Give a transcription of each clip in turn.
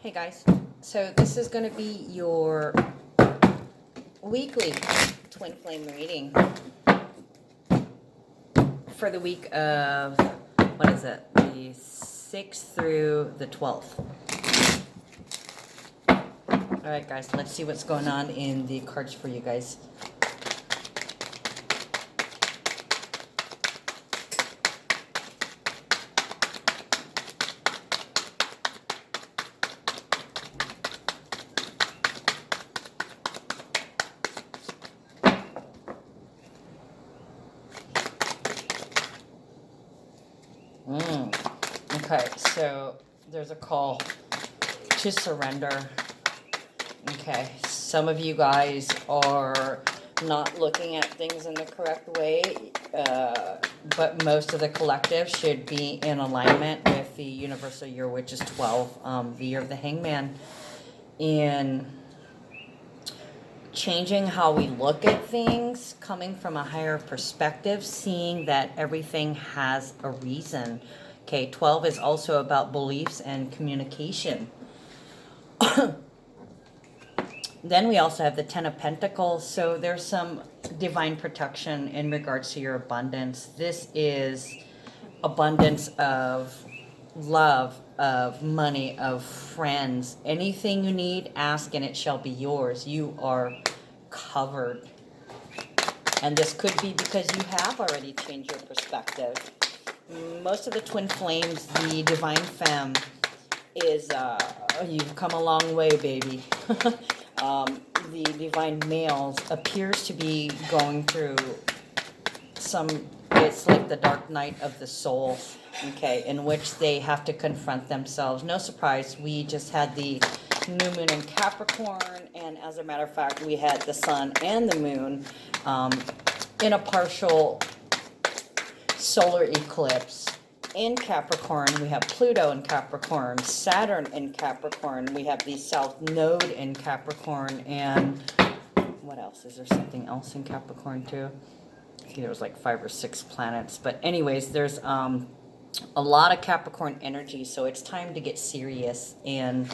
Hey guys, so this is going to be your weekly twin flame reading for the week of, what is it, the 6th through the 12th. Alright guys, let's see what's going on in the cards for you guys. Okay, so there's a call to surrender. Okay, some of you guys are not looking at things in the correct way, but most of the collective should be in alignment with the universal year, which is 12, the year of the hangman, in changing how we look at things, coming from a higher perspective, seeing that everything has a reason. Okay, 12 is also about beliefs and communication. Then we also have the 10 of Pentacles, so there's some divine protection in regards to your abundance. This is abundance of love, of money, of friends. Anything you need, ask and it shall be yours. You are covered. And this could be because you have already changed your perspective. Most of the twin flames, the divine femme is, you've come a long way, baby. The divine males appears to be going through some, it's like the dark night of the soul, okay, in which they have to confront themselves. No surprise, we just had the new moon in Capricorn, and as a matter of fact, we had the sun and the moon in a partial solar eclipse in Capricorn. We have Pluto in Capricorn, Saturn in Capricorn, we have the South Node in Capricorn, and what else? Is there something else in Capricorn too? I think there was like 5 or 6 planets, but anyways, there's a lot of Capricorn energy, so it's time to get serious and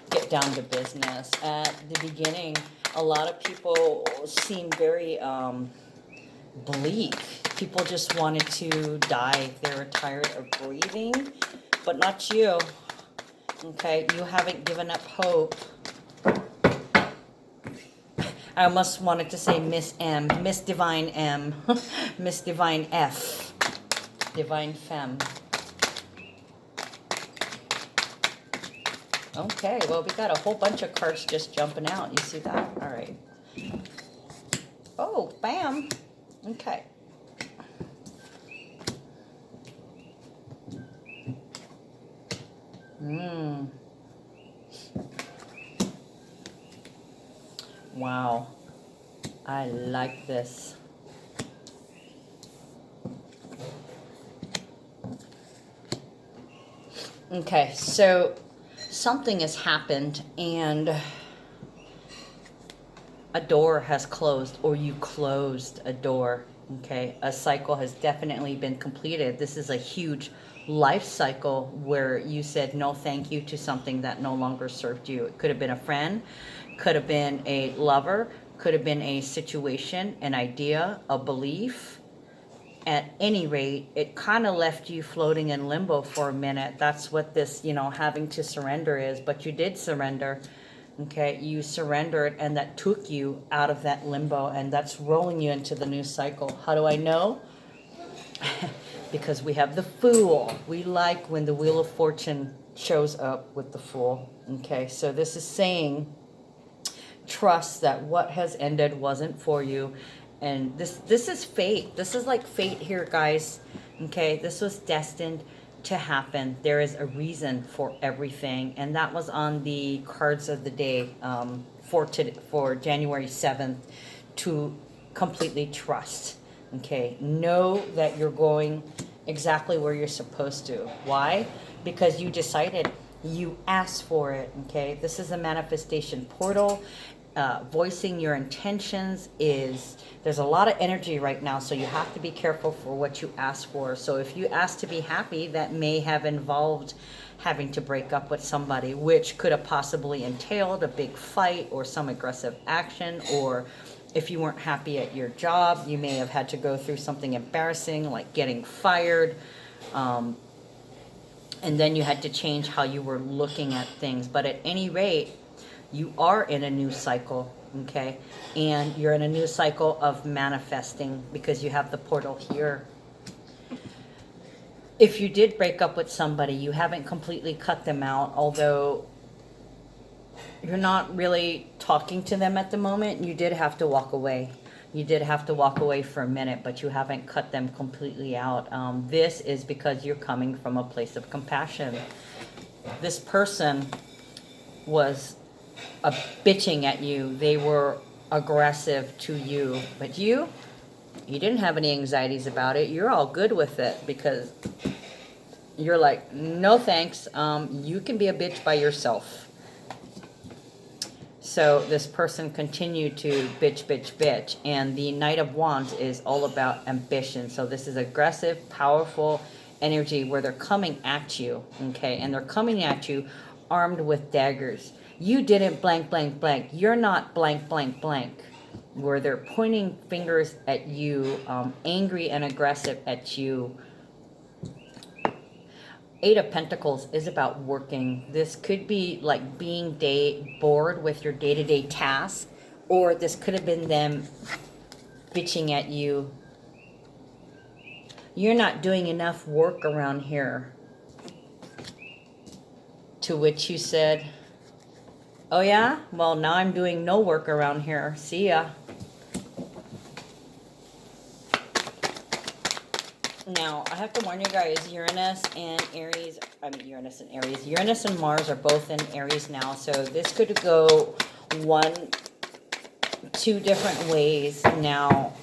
get down to business. At the beginning, a lot of people seem very bleak. People just wanted to die. They were tired of breathing, but not you. Okay, you haven't given up hope. I almost wanted to say Miss M, Miss Divine M, Miss Divine F, Divine Femme. Okay, well, we got a whole bunch of cards just jumping out. You see that? All right. Oh, bam. Okay. Wow. I like this. Okay, so something has happened and a door has closed, or you closed a door. Okay, a cycle has definitely been completed. This is a huge life cycle where you said no thank you to something that no longer served you. It could have been a friend, could have been a lover, could have been a situation, an idea, a belief. At any rate, it kind of left you floating in limbo for a minute. That's what this, having to surrender is. But you did surrender. Okay, you surrendered, and that took you out of that limbo, and that's rolling you into the new cycle. How do I know? Because we have the Fool. We like when the Wheel of Fortune shows up with the Fool. Okay, so this is saying, trust that what has ended wasn't for you. And this is fate. This is like fate here, guys. Okay, this was destined to happen. There is a reason for everything, and that was on the cards of the day for January 7th, to completely trust. Okay, know that you're going exactly where you're supposed to. Why? Because you decided, you asked for it. Okay, this is a manifestation portal, voicing your intentions is, there's a lot of energy right now, so you have to be careful for what you ask for. So if you ask to be happy, that may have involved having to break up with somebody, which could have possibly entailed a big fight or some aggressive action. Or if you weren't happy at your job, you may have had to go through something embarrassing like getting fired. And then you had to change how you were looking at things. But at any rate, you are in a new cycle, okay? And you're in a new cycle of manifesting because you have the portal here. If you did break up with somebody, you haven't completely cut them out, although you're not really talking to them at the moment. You did have to walk away. You did have to walk away for a minute, but you haven't cut them completely out. This is because you're coming from a place of compassion. This person was bitching at you. They were aggressive to you, but you didn't have any anxieties about it. You're all good with it because you're like, no thanks. You can be a bitch by yourself. So this person continued to bitch, and the Knight of Wands is all about ambition. So this is aggressive, powerful energy where they're coming at you, okay? And they're coming at you armed with daggers. You didn't blank, blank, blank. You're not blank, blank, blank. Where they're pointing fingers at you, angry and aggressive at you. Eight of Pentacles is about working. This could be like being bored with your day-to-day tasks, or this could have been them bitching at you. You're not doing enough work around here. To which you said, oh yeah? Well, now I'm doing no work around here. See ya. Now, I have to warn you guys, Uranus and Mars are both in Aries now, so this could go two different ways. Now,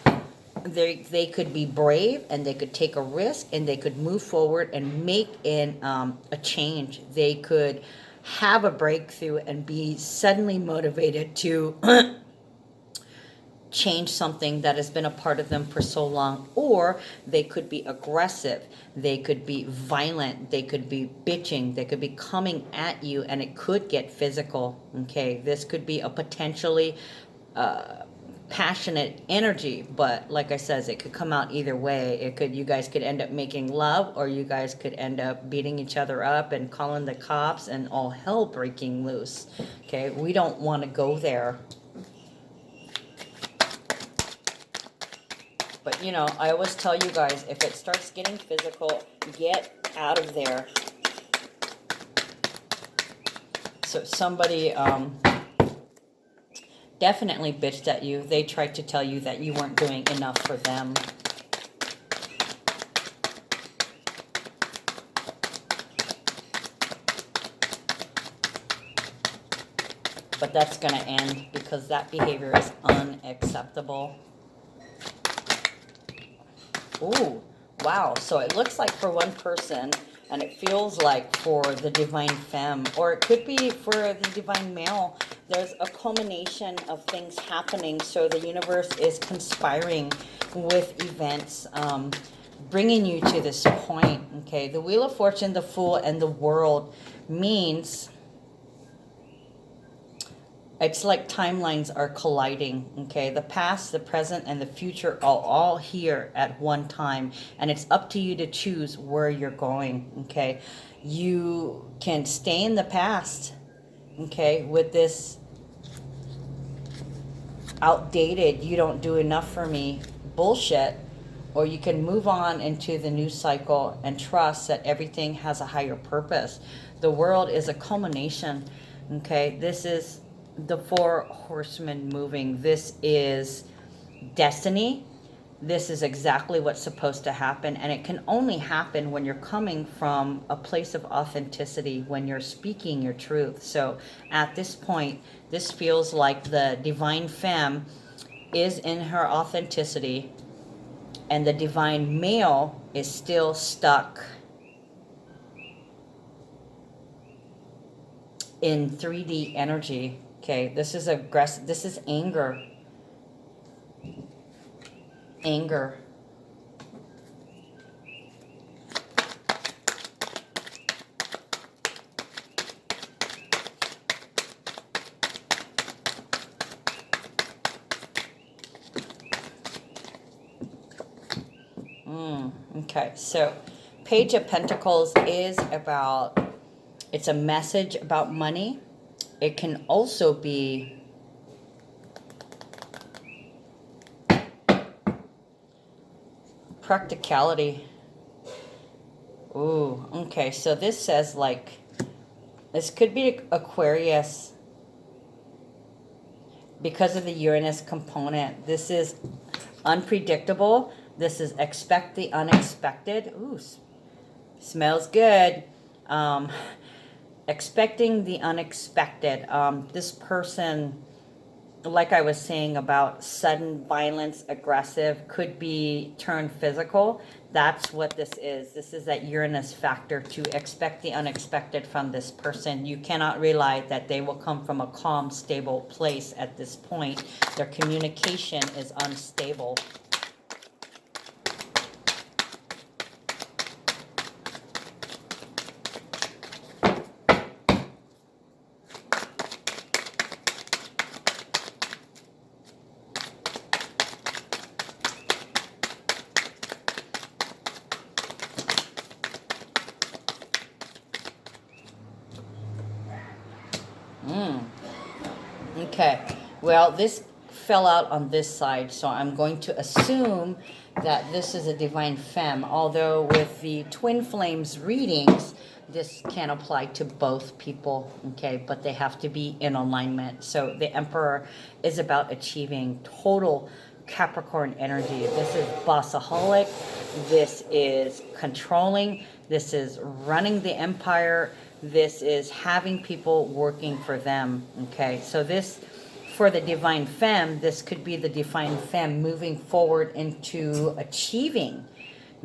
they could be brave, and they could take a risk, and they could move forward and make a change. They could have a breakthrough and be suddenly motivated to change something that has been a part of them for so long. Or they could be aggressive, they could be violent, they could be bitching, they could be coming at you, and it could get physical, okay? This could be a potentially passionate energy, but like I says, it could come out either way. You guys could end up making love, or you guys could end up beating each other up and calling the cops and all hell breaking loose, okay? We don't want to go there. But, you know, I always tell you guys, if it starts getting physical, get out of there. So somebody definitely bitched at you. They tried to tell you that you weren't doing enough for them. But that's going to end because that behavior is unacceptable. Ooh, wow. So it looks like for one person, and it feels like for the divine femme, or it could be for the divine male, there's a culmination of things happening. So the universe is conspiring with events, bringing you to this point, okay? The Wheel of Fortune, the Fool, and the World means it's like timelines are colliding, okay? The past, the present, and the future are all here at one time. And it's up to you to choose where you're going, okay? You can stay in the past, okay, with this outdated, you don't do enough for me bullshit. Or you can move on into the new cycle and trust that everything has a higher purpose. The world is a culmination, okay? This is the four horsemen moving. This is destiny. This is exactly what's supposed to happen, and it can only happen when you're coming from a place of authenticity, when you're speaking your truth. So at this point, this feels like the divine femme is in her authenticity, and the divine male is still stuck in 3D energy. Okay, this is aggressive. This is anger. Anger. Okay, so Page of Pentacles is about, it's a message about money. It can also be practicality. Ooh, okay, so this says like, this could be Aquarius because of the Uranus component. This is unpredictable. This is expect the unexpected. Ooh, smells good. Expecting the unexpected. This person, like I was saying about sudden violence, aggressive, could be turned physical. That's what this is. This is that Uranus factor, to expect the unexpected from this person. You cannot rely that they will come from a calm, stable place at this point. Their communication is unstable. Okay, well, this fell out on this side, so I'm going to assume that this is a divine femme, although with the twin flames readings, this can apply to both people, okay, but they have to be in alignment. So the Emperor is about achieving total Capricorn energy. This is bossaholic, this is controlling, this is running the empire, this is having people working for them, okay? So this, for the divine femme, this could be the divine femme moving forward into achieving,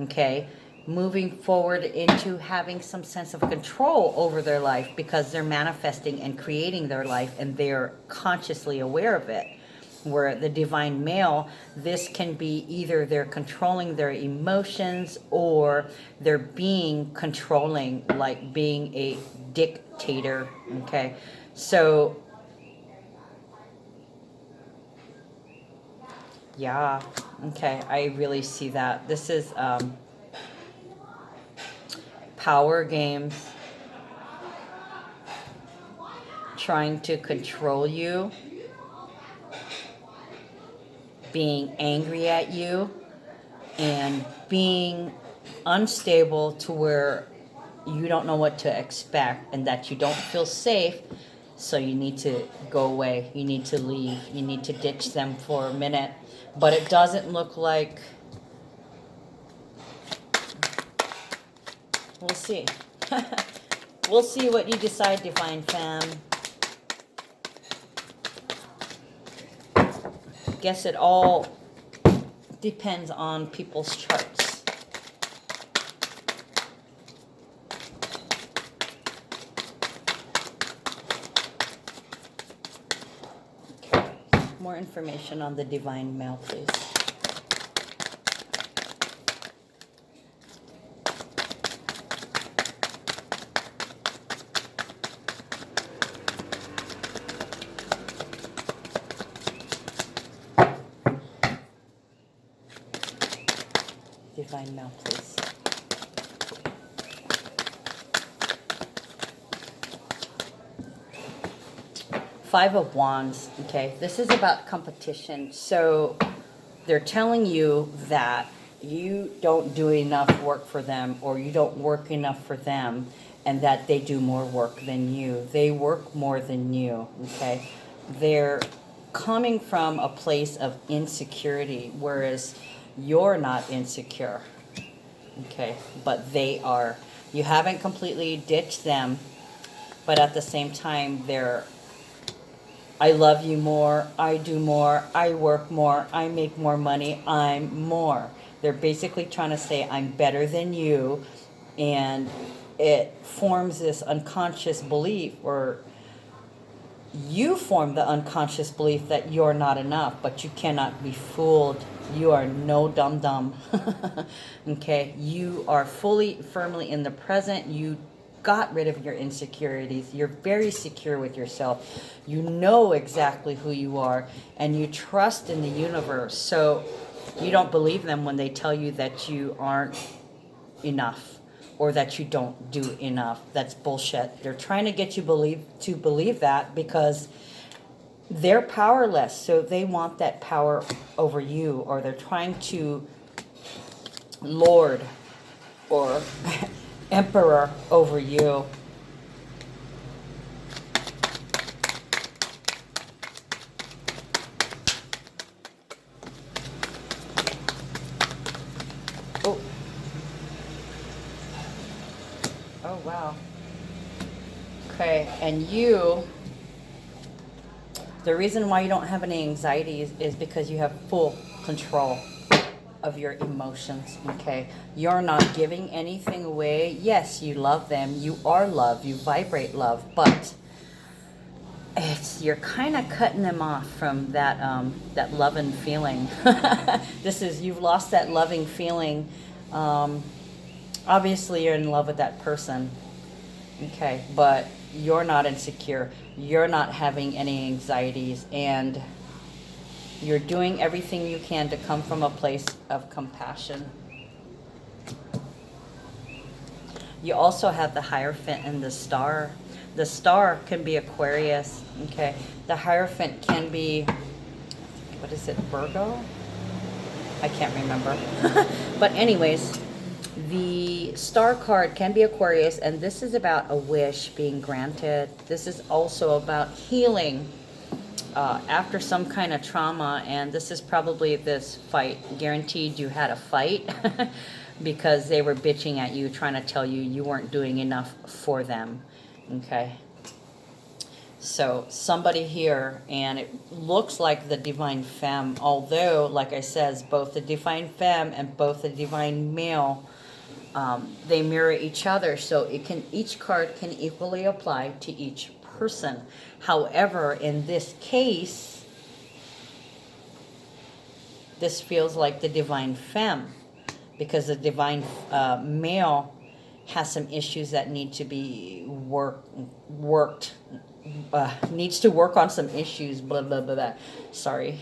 okay? Moving forward into having some sense of control over their life because they're manifesting and creating their life and they're consciously aware of it. Where the divine male, this can be either they're controlling their emotions or they're being controlling, like being a dictator, okay? So, yeah, okay, I really see that. This is power games, trying to control you, being angry at you, and being unstable to where you don't know what to expect and that you don't feel safe, so you need to go away, you need to leave, you need to ditch them for a minute. But it doesn't look like, we'll see. We'll see what you decide, divine femme. Guess it all depends on people's charts. Okay. More information on the divine male, please. Divine male, please. Five of Wands, okay, this is about competition. So they're telling you that you don't do enough work for them or you don't work enough for them and that they do more work than you. They work more than you, okay? They're coming from a place of insecurity, whereas you're not insecure, okay, but they are. You haven't completely ditched them, but at the same time, they're, I love you more, I do more, I work more, I make more money, I'm more. They're basically trying to say, I'm better than you, and it forms this unconscious belief or You form the unconscious belief that you're not enough, but you cannot be fooled. You are no dum-dum. Okay? You are firmly in the present. You got rid of your insecurities. You're very secure with yourself. You know exactly who you are, and you trust in the universe. So you don't believe them when they tell you that you aren't enough or that you don't do enough. That's bullshit. They're trying to get you to believe that because they're powerless, so they want that power over you, or they're trying to lord or emperor over you. Oh, oh wow. Okay, and the reason why you don't have any anxieties is because you have full control of your emotions. Okay, you're not giving anything away. Yes, you love them, you are love, you vibrate love, but you're kind of cutting them off from that loving feeling. You've lost that loving feeling. Obviously you're in love with that person, okay, but you're not insecure, you're not having any anxieties, and you're doing everything you can to come from a place of compassion. You also have the Hierophant and the Star. The Star can be Aquarius, okay? The Hierophant can be, what is it, Virgo? I can't remember. But anyways, the Star card can be Aquarius, and this is about a wish being granted. This is also about healing after some kind of trauma, and this is probably this fight. Guaranteed you had a fight because they were bitching at you, trying to tell you you weren't doing enough for them, okay? So somebody here, and it looks like the Divine Femme, although, like I says, both the Divine Femme and both the Divine Male, they mirror each other, so each card can equally apply to each person. However, in this case, this feels like the Divine Femme, because the Divine Male has some issues that need to be worked. Needs to work on some issues, blah, blah, blah, blah. Sorry.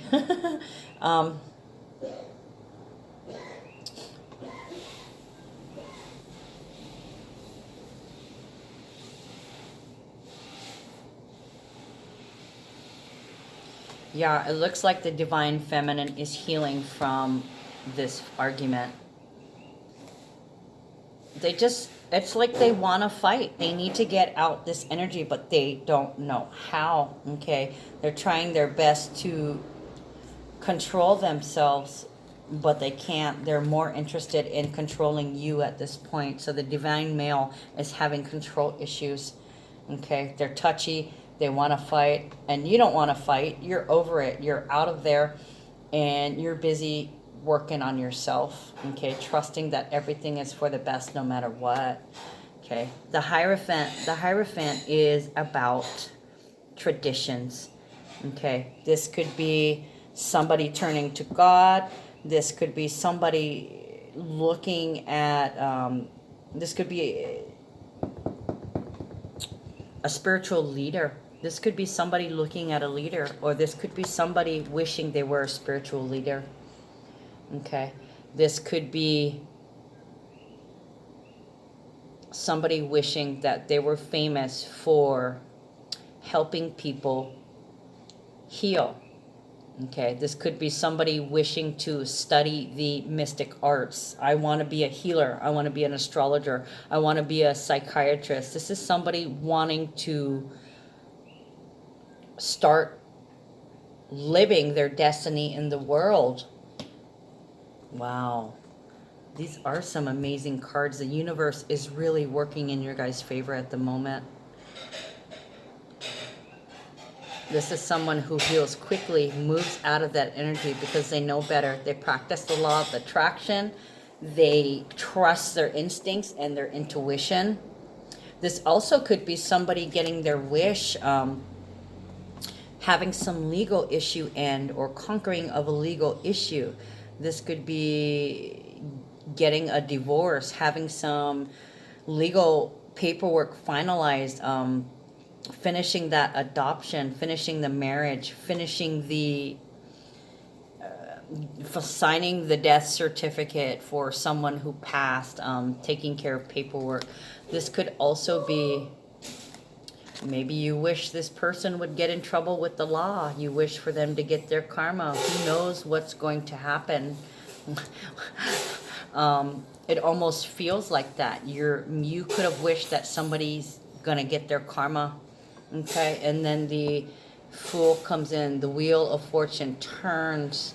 Yeah, it looks like the Divine Feminine is healing from this argument. It's like they want to fight. They need to get out this energy, but they don't know how, okay? They're trying their best to control themselves, but they can't. They're more interested in controlling you at this point. So the Divine Male is having control issues, okay? They're touchy. They want to fight, and you don't want to fight. You're over it. You're out of there, and you're busy working on yourself, okay? Trusting that everything is for the best no matter what, okay? The Hierophant is about traditions, okay? This could be somebody turning to God. This could be somebody looking at, this could be a spiritual leader. This could be somebody looking at a leader, or this could be somebody wishing they were a spiritual leader. Okay, this could be somebody wishing that they were famous for helping people heal. Okay, this could be somebody wishing to study the mystic arts. I want to be a healer. I want to be an astrologer. I want to be a psychiatrist. This is somebody wanting to start living their destiny in the world. Wow. These are some amazing cards. The universe is really working in your guys' favor at the moment. This is someone who heals quickly, moves out of that energy because they know better. They practice the law of attraction. They trust their instincts and their intuition. This also could be somebody getting their wish. having some legal issue end or conquering of a legal issue. This could be getting a divorce, having some legal paperwork finalized, finishing that adoption, finishing the marriage, finishing the for signing the death certificate for someone who passed, taking care of paperwork. This could also be, maybe you wish this person would get in trouble with the law. You wish for them to get their karma. Who knows what's going to happen? It almost feels like that. You could have wished that somebody's gonna get their karma. Okay, and then the Fool comes in, the Wheel of Fortune turns.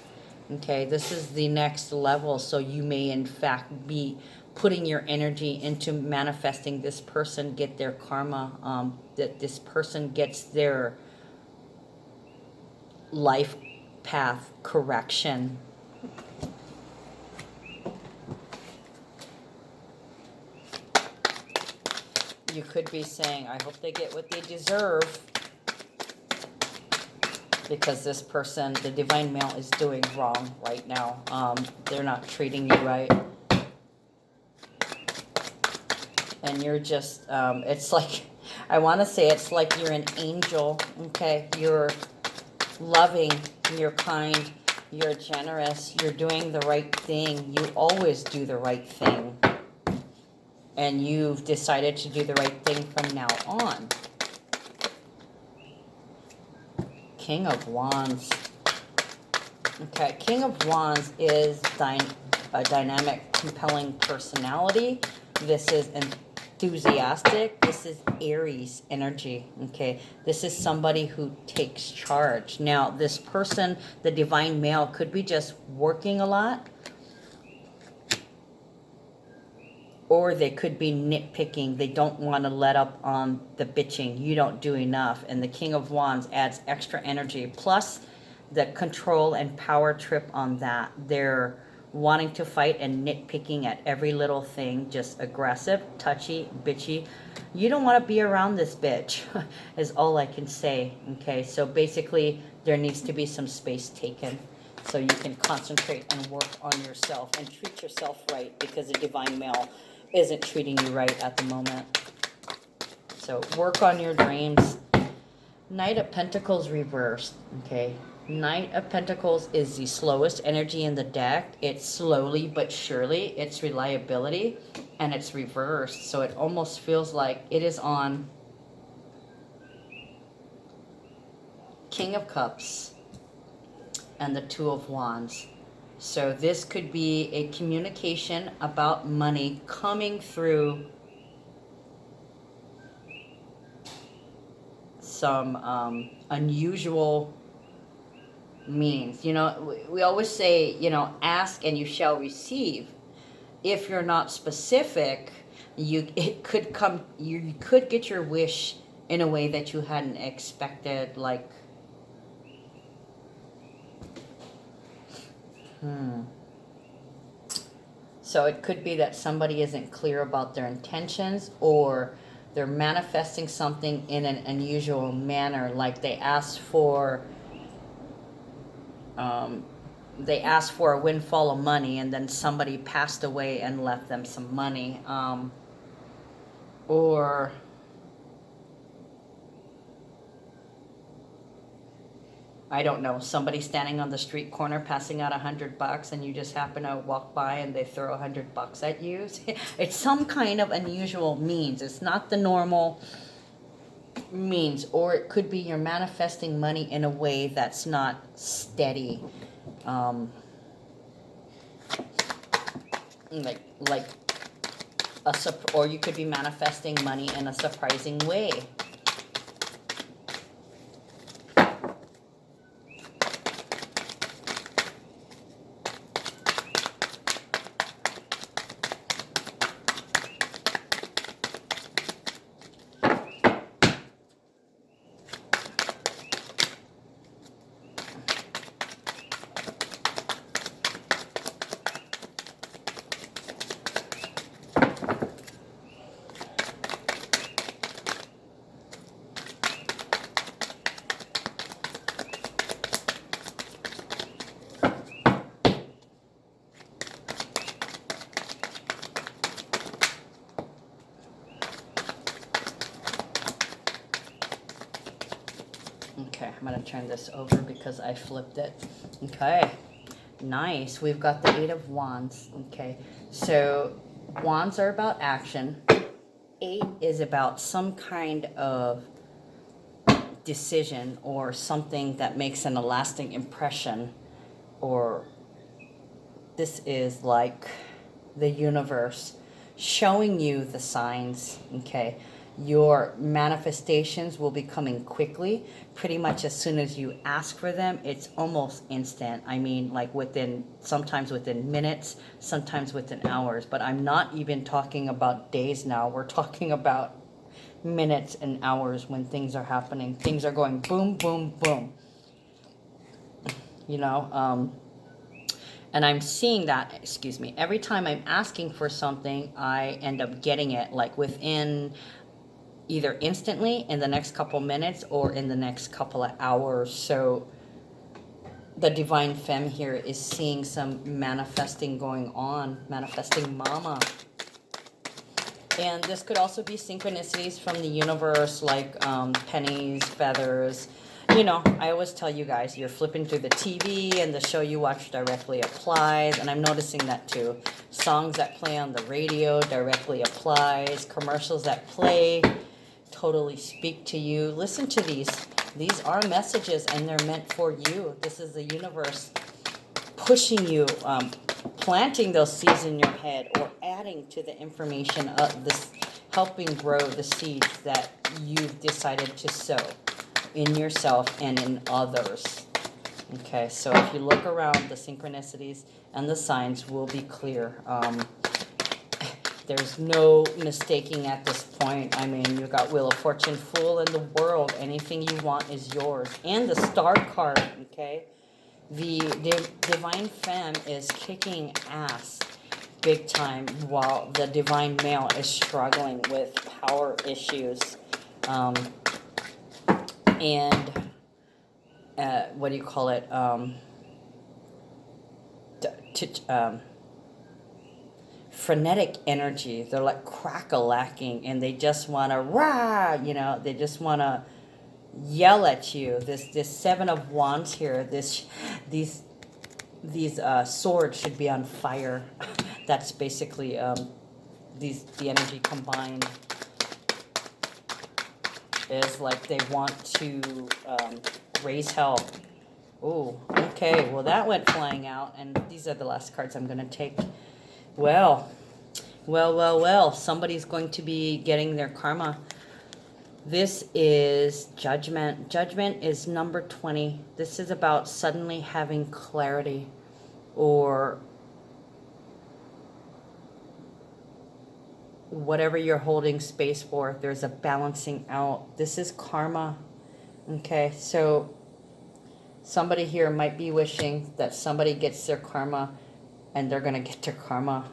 Okay, this is the next level, so you may in fact be putting your energy into manifesting this person get their karma, that this person gets their life path correction. You could be saying, I hope they get what they deserve, because this person, the divine male, is doing wrong right now. They're not treating you right. And you're just, it's like, I want to say it's like you're an angel, okay? You're loving, you're kind, you're generous, you're doing the right thing. You always do the right thing. And you've decided to do the right thing from now on. King of Wands. Okay, King of Wands is a dynamic, compelling personality. This is enthusiastic. This is Aries energy. Okay, this is somebody who takes charge. Now, this person, the divine male, could be just working a lot, or they could be nitpicking. They don't want to let up on the bitching. You don't do enough. And the King of Wands adds extra energy. Plus the control and power trip on that. They're wanting to fight and nitpicking at every little thing. Just aggressive, touchy, bitchy. You don't want to be around this bitch, is all I can say. Okay, so basically there needs to be some space taken, so you can concentrate and work on yourself and treat yourself right, because the divine male isn't treating you right at the moment. So work on your dreams. Knight of Pentacles reversed. Okay, Knight of Pentacles is the slowest energy in the deck. It's slowly but surely. It's reliability, and it's reversed. So it almost feels like it is on King of Cups and the Two of Wands. So this could be a communication about money coming through some unusual means. You know, we always say, you know, ask and you shall receive. If you're not specific, you could get your wish in a way that you hadn't expected, like So it could be that somebody isn't clear about their intentions, or they're manifesting something in an unusual manner, like they asked for a windfall of money, and then somebody passed away and left them some money, or I don't know, somebody standing on the street corner passing out $100, and you just happen to walk by and they throw $100 at you. It's some kind of unusual means. It's not the normal means. Or it could be you're manifesting money in a way that's not steady. Or you could be manifesting money in a surprising way. Okay, I'm going to turn this over because I flipped it. Okay, nice. We've got the Eight of Wands. Okay, so Wands are about action. Eight is about some kind of decision or something that makes a lasting impression, or this is like the universe showing you the signs. Okay, your manifestations will be coming quickly, pretty much as soon as you ask for them. It's almost instant. I mean, like sometimes within minutes, sometimes within hours, but I'm not even talking about days now. We're talking about minutes and hours when things are happening. Things are going boom, boom, boom. You know, and I'm seeing that, excuse me, every time I'm asking for something, I end up getting it like within either instantly in the next couple minutes or in the next couple of hours. So the divine femme here is seeing some manifesting going on, manifesting mama. And this could also be synchronicities from the universe, like pennies, feathers. You know, I always tell you guys, you're flipping through the TV and the show you watch directly applies. And I'm noticing that too. Songs that play on the radio directly applies. Commercials that play totally speak to you. Listen to these. These are messages and they're meant for you. This is the universe pushing you, planting those seeds in your head or adding to the information of this, helping grow the seeds that you've decided to sow in yourself and in others. Okay, so if you look around, the synchronicities and the signs will be clear. There's no mistaking at this point. I mean, you got Wheel of Fortune, Fool in the World. Anything you want is yours. And the Star card, okay? The divine femme is kicking ass big time while the divine male is struggling with power issues. And what do you call it? Frenetic energy. They're like crack-a-lacking and they just want to rah, you know, they just want to yell at you. This Seven of Wands here, these swords should be on fire. That's basically the energy combined is like they want to raise hell. Oh, okay. Well, that went flying out, and these are the last cards I'm going to take. Well. Somebody's going to be getting their karma. This is Judgment. Judgment is number 20. This is about suddenly having clarity or whatever you're holding space for. There's a balancing out. This is karma. Okay, so somebody here might be wishing that somebody gets their karma and they're going to get their karma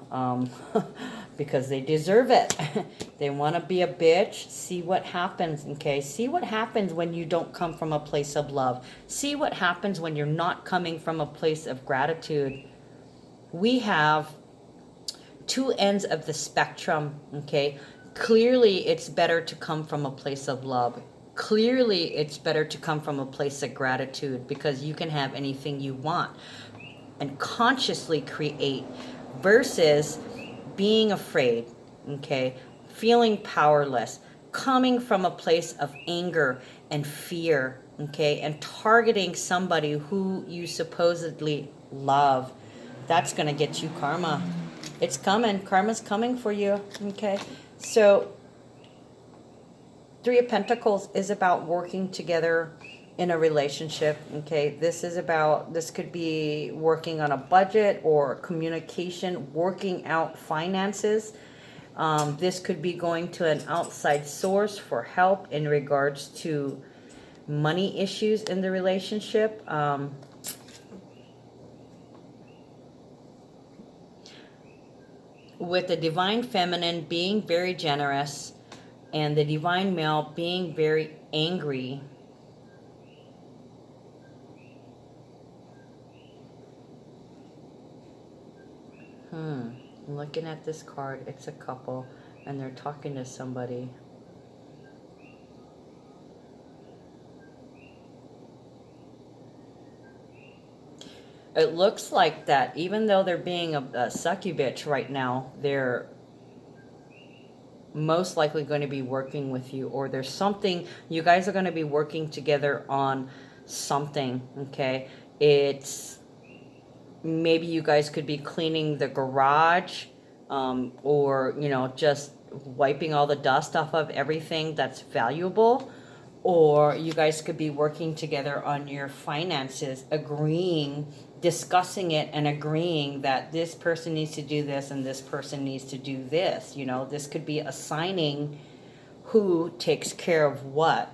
because they deserve it. They want to be a bitch. See what happens, okay? See what happens when you don't come from a place of love. See what happens when you're not coming from a place of gratitude. We have two ends of the spectrum, okay? Clearly, it's better to come from a place of love. Clearly, it's better to come from a place of gratitude because you can have anything you want and consciously create versus being afraid, okay? Feeling powerless, coming from a place of anger and fear, okay? And targeting somebody who you supposedly love. That's going to get you karma. It's coming. Karma's coming for you, okay? So Three of Pentacles is about working together in a relationship, okay? This could be working on a budget or communication, working out finances. This could be going to an outside source for help in regards to money issues in the relationship. With the divine feminine being very generous and the divine male being very angry, I'm looking at this card. It's a couple, and they're talking to somebody. It looks like that even though they're being a sucky bitch right now, they're most likely going to be working with you, or there's something, you guys are going to be working together on something, okay? It's, maybe you guys could be cleaning the garage, or, you know, just wiping all the dust off of everything that's valuable. Or you guys could be working together on your finances, agreeing, discussing it and agreeing that this person needs to do this and this person needs to do this. You know, this could be assigning who takes care of what.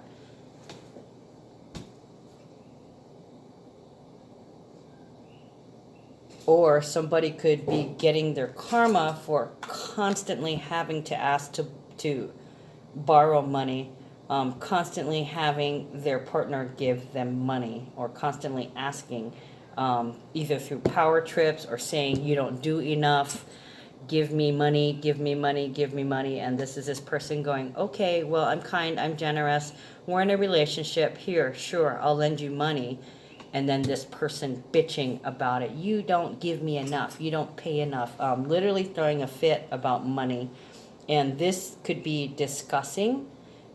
Or somebody could be getting their karma for constantly having to ask to borrow money, constantly having their partner give them money, or constantly asking, either through power trips or saying, you don't do enough, give me money, give me money, give me money. And this is this person going, okay, well, I'm kind, I'm generous, we're in a relationship, here, sure, I'll lend you money. And then this person bitching about it, you don't give me enough, you don't pay enough, literally throwing a fit about money. And this could be discussing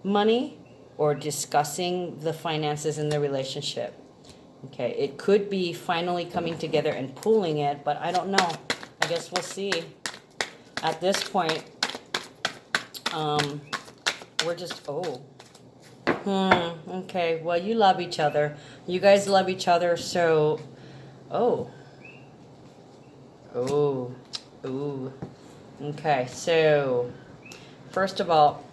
money or discussing the finances in the relationship. Okay, it could be finally coming together and pooling it, but I don't know. I guess we'll see. At this point, we're just, okay, well, you love each other. You guys love each other, so, oh, ooh. Okay, so, first of all,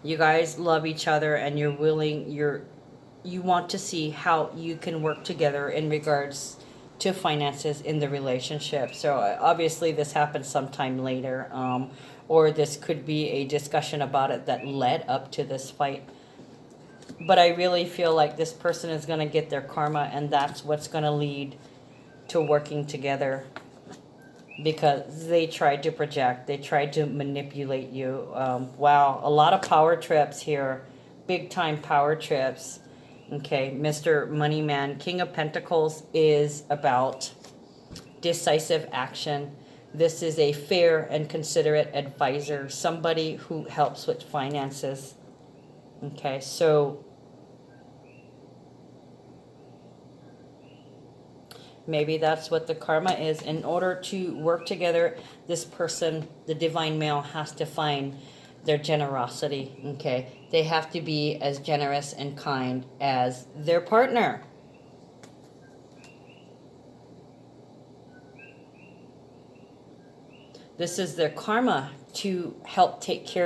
you guys love each other and you're willing, you want to see how you can work together in regards to finances in the relationship. So obviously this happened sometime later, or this could be a discussion about it that led up to this fight. But I really feel like this person is going to get their karma, and that's what's going to lead to working together. Because they tried to project, they tried to manipulate you. Wow, a lot of power trips here, big time power trips. Okay, Mr. Moneyman, King of Pentacles is about decisive action. This is a fair and considerate advisor, somebody who helps with finances. Okay, so maybe that's what the karma is. In order to work together, this person, the divine male, has to find their generosity, okay? They have to be as generous and kind as their partner. This is their karma to help take care